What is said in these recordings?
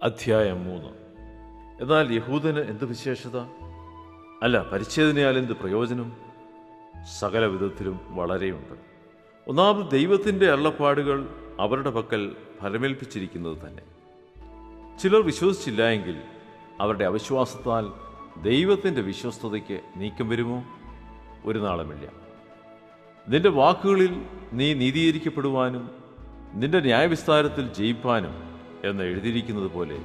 അധ്യായം 3. എന്നാൽ യഹൂദന് എന്ത് വിശേഷത? അല്ല, പരിച്ഛേദനയാൽ എന്ത് പ്രയോജനം? സകല വിധത്തിലും വളരെയുണ്ട്. ഒന്നാമത് ദൈവത്തിൻ്റെ അരുളപ്പാടുകൾ അവരുടെ പക്കൽ ഫലമേൽപ്പിച്ചിരിക്കുന്നത് തന്നെ. ചിലർ വിശ്വസിച്ചില്ല എങ്കിൽ അവരുടെ അവിശ്വാസത്താൽ ദൈവത്തിൻ്റെ വിശ്വസ്തതയ്ക്ക് നീക്കം വരുമോ? ഒരു നാളുമില്ല. നിന്റെ വാക്കുകളിൽ നീ നീതീകരിക്കപ്പെടുവാനും നിന്റെ ന്യായവിസ്താരത്തിൽ ജയിപ്പാനും എന്ന് എഴുതിയിരിക്കുന്നത് പോലെ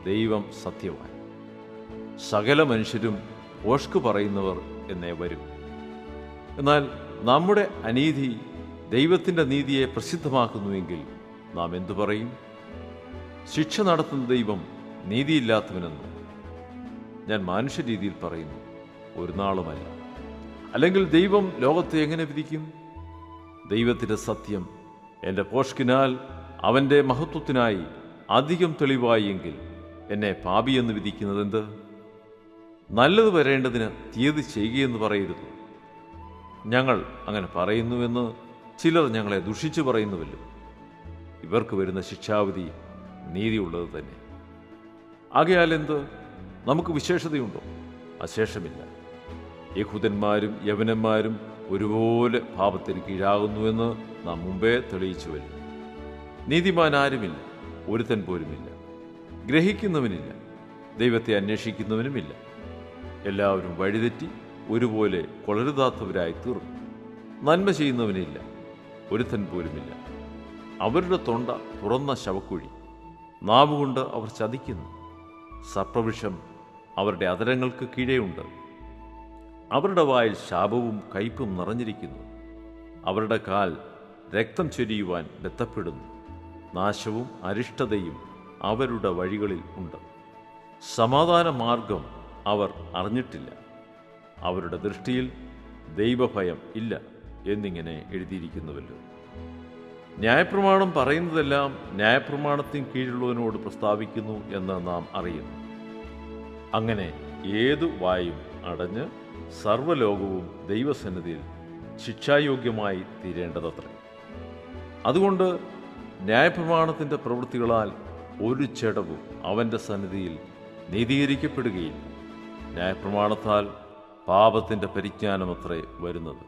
ദൈവം സത്യവാൻ. സകല മനുഷ്യരും ഓഷ്ക് പറയുന്നവർ എന്നേ വരും. എന്നാൽ നമ്മുടെ അനീതി ദൈവത്തിൻ്റെ നീതിയെ പ്രസിദ്ധമാക്കുന്നുവെങ്കിൽ നാം എന്തു പറയും? ശിക്ഷ നടത്തുന്ന ദൈവം നീതിയില്ലാത്തവനെന്ന് ഞാൻ മനുഷ്യരീതിയിൽ പറയുന്നു, ഒരു നാളുമല്ല. അല്ലെങ്കിൽ ദൈവം ലോകത്തെ എങ്ങനെ വിധിക്കും? ദൈവത്തിൻ്റെ സത്യം എൻ്റെ പോഷ്കിനാൽ അവൻ്റെ മഹത്വത്തിനായി അധികം തെളിവായി എങ്കിൽ എന്നെ പാപിയെന്ന് വിധിക്കുന്നതെന്ത്? നല്ലത് വരേണ്ടതിന് തീയതി ചെയ്യുകയെന്ന് പറയരുത്. ഞങ്ങൾ അങ്ങനെ പറയുന്നുവെന്ന് ചിലർ ഞങ്ങളെ ദുഷിച്ചു പറയുന്നുവല്ലോ. ഇവർക്ക് വരുന്ന ശിക്ഷാവിധി നീതിയുള്ളത് തന്നെ. ആകയാൽ എന്ത്? നമുക്ക് വിശേഷതയുണ്ടോ? അശേഷമില്ല. യഹൂദന്മാരും യവനന്മാരും ഒരുപോലെ പാപത്തിന് കീഴാകുന്നുവെന്ന് നാം മുമ്പേ തെളിയിച്ചുവല്ലോ. നീതിമാൻ ആരുമില്ല, ഒരുത്തൻ പോലുമില്ല. ഗ്രഹിക്കുന്നവനില്ല, ദൈവത്തെ അന്വേഷിക്കുന്നവനുമില്ല. എല്ലാവരും വഴിതെറ്റി ഒരുപോലെ കൊളരുതാത്തവരായി തീർന്നു. നന്മ ചെയ്യുന്നവനില്ല, ഒരുത്തൻ പോലുമില്ല. അവരുടെ തൊണ്ട തുറന്ന ശവക്കുഴി, നാവുകൊണ്ട് അവർ ചതിക്കുന്നു. സർപ്പവിഷം അവരുടെ അധരങ്ങൾക്ക് കീഴെയുണ്ട്. അവരുടെ വായിൽ ശാപവും കയ്പും നിറഞ്ഞിരിക്കുന്നു. അവരുടെ കാൽ രക്തം ചൊരിയുവാൻ ബന്ധപ്പെടുന്നു. നാശവും അരിഷ്ടതയും അവരുടെ വഴികളിൽ ഉണ്ട്. സമാധാന മാർഗം അവർ അറിഞ്ഞിട്ടില്ല. അവരുടെ ദൃഷ്ടിയിൽ ദൈവഭയം ഇല്ല എന്നിങ്ങനെ എഴുതിയിരിക്കുന്നുവല്ലോ. ന്യായപ്രമാണം പറയുന്നതെല്ലാം ന്യായപ്രമാണത്തിന് കീഴുള്ളവനോട് പ്രസ്താവിക്കുന്നു എന്ന് നാം അറിയുന്നു. അങ്ങനെ ഏതു വായും അടഞ്ഞ് സർവ്വലോകവും ദൈവസന്നിധിയിൽ ശിക്ഷായോഗ്യമായി തീരേണ്ടതത്രേ. അതുകൊണ്ട് ന്യായപ്രമാണത്തിൻ്റെ പ്രവൃത്തികളാൽ ഒരു ചെടവും അവൻ്റെ സന്നിധിയിൽ നീതീകരിക്കപ്പെടുകയില്ല. ന്യായപ്രമാണത്താൽ പാപത്തിൻ്റെ പരിജ്ഞാനമത്രേ വരുന്നത്.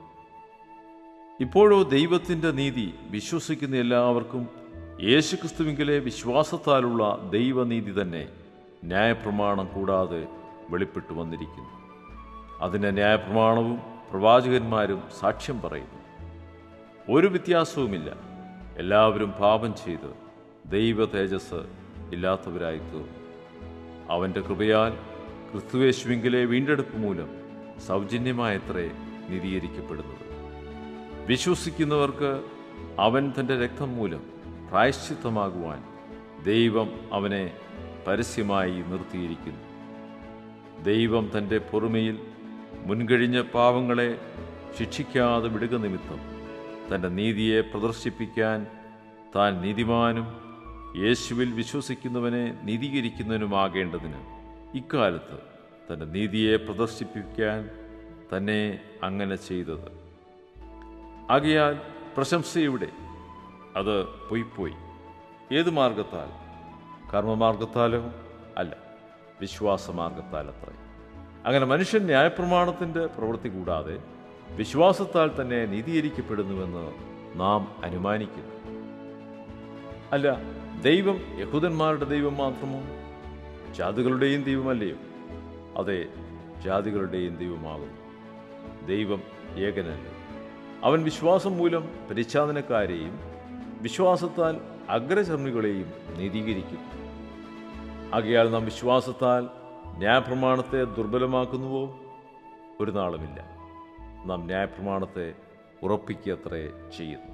ഇപ്പോഴോ ദൈവത്തിൻ്റെ നീതി വിശ്വസിക്കുന്ന എല്ലാവർക്കും യേശുക്രിസ്തുവിങ്കലെ വിശ്വാസത്താലുള്ള ദൈവനീതി തന്നെ ന്യായപ്രമാണം കൂടാതെ വെളിപ്പെട്ടു വന്നിരിക്കുന്നു. അതിന് ന്യായപ്രമാണവും പ്രവാചകന്മാരും സാക്ഷ്യം പറയുന്നു. ഒരു വ്യത്യാസവുമില്ല. എല്ലാവരും പാപം ചെയ്ത് ദൈവ തേജസ് ഇല്ലാത്തവരായി തീർന്നു. അവൻ്റെ കൃപയാൽ ക്രിസ്തുയേശുവിങ്കലെ വീണ്ടെടുപ്പ് മൂലം സൗജന്യമായത്രേ നീതീകരിക്കപ്പെടുന്നത്. വിശ്വസിക്കുന്നവർക്ക് അവൻ തൻ്റെ രക്തം മൂലം പ്രായശ്ചിത്തമാകുവാൻ ദൈവം അവനെ പരസ്യമായി നിർത്തിയിരിക്കുന്നു. ദൈവം തൻ്റെ പൊറുമയിൽ മുൻകഴിഞ്ഞ പാവങ്ങളെ ശിക്ഷിക്കാതെ വിടുക നിമിത്തം തൻ്റെ നീതിയെ പ്രദർശിപ്പിക്കാൻ താൻ നീതിമാനും യേശുവിൽ വിശ്വസിക്കുന്നവനെ നീതീകരിക്കുന്നവനുമാകേണ്ടതിന് ഇക്കാലത്ത് തൻ്റെ നീതിയെ പ്രദർശിപ്പിക്കാൻ തന്നെ അങ്ങനെ ചെയ്തത്. ആകയാൽ പ്രശംസയുടെ അത് പൊയ്പോയി. ഏതു മാർഗത്താൽ? കർമ്മമാർഗത്താലോ? അല്ല, വിശ്വാസമാർഗത്താലത്രേ. അങ്ങനെ മനുഷ്യൻ ന്യായപ്രമാണത്തിൻ്റെ പ്രവൃത്തി കൂടാതെ വിശ്വാസത്താൽ തന്നെ നീതീകരിക്കപ്പെടുന്നുവെന്ന് നാം അനുമാനിക്കുന്നു. അല്ല, ദൈവം യഹൂദന്മാരുടെ ദൈവം മാത്രമോ? ജാതികളുടെയും ദൈവമല്ലയോ? അതെ, ജാതികളുടെയും ദൈവമാകുന്നു. ദൈവം ഏകനല്ലോ. അവൻ വിശ്വാസം മൂലം പരിച്ഛാദനക്കാരെയും വിശ്വാസത്താൽ അഗ്രചർമ്മികളെയും നീതീകരിക്കുന്നു. ആകയാൽ നാം വിശ്വാസത്താൽ ന്യായപ്രമാണത്തെ ദുർബലമാക്കുന്നുവോ? ഒരു നാളുമില്ല. നാം ന്യായപ്രമാണത്തെ ഉറപ്പിക്കത്രേ ചെയ്യുന്നു.